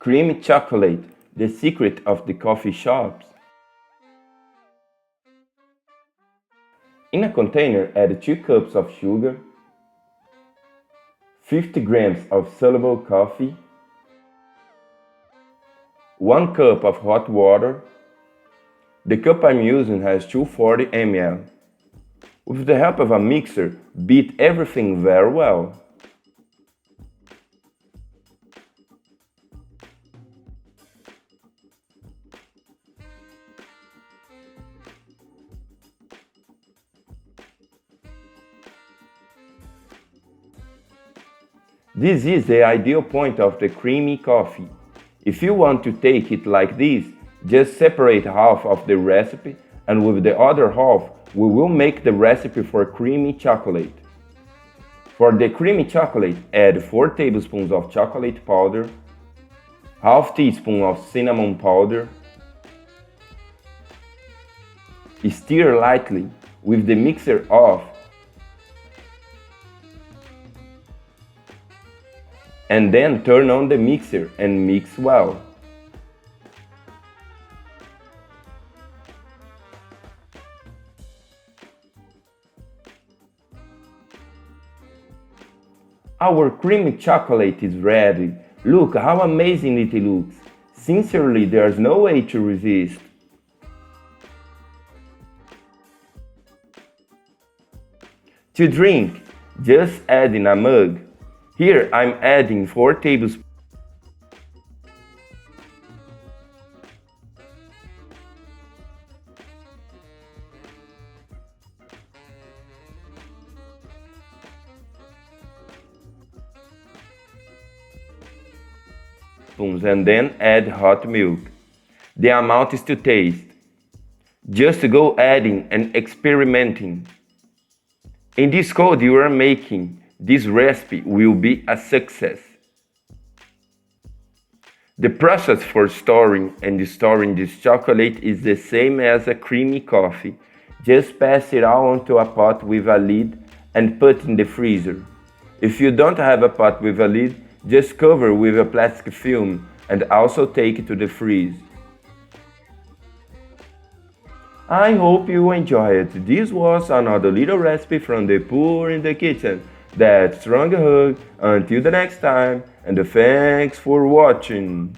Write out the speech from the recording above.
Creamy chocolate, the secret of the coffee shops. In a container, add 2 cups of sugar, 50 grams of soluble coffee, 1 cup of hot water. The cup I'm using has 240 ml. With the help of a mixer, beat everything very well. This is the ideal point of the creamy coffee. If you want to take it like this, just separate half of the recipe, and with the other half, we will make the recipe for creamy chocolate. For the creamy chocolate, add 4 tablespoons of chocolate powder, half teaspoon of cinnamon powder. Stir lightly with the mixer off, and then turn on the mixer and mix well. Our creamy chocolate is ready. Look how amazing it looks. Sincerely, there's no way to resist. To drink, just add in a mug. Here I'm adding 4 tablespoons. And then add hot milk. The amount is to taste. Just go adding and experimenting. In this code you are making, this recipe will be a success. The process for storing and storing this chocolate is the same as a creamy coffee. Just pass it out onto a pot with a lid and put in the freezer. If you don't have a pot with a lid, just cover with a plastic film and also take it to the freeze. I hope you enjoyed it. This was another little recipe from the Poor in the Kitchen. That strong hug, until the next time, and thanks for watching.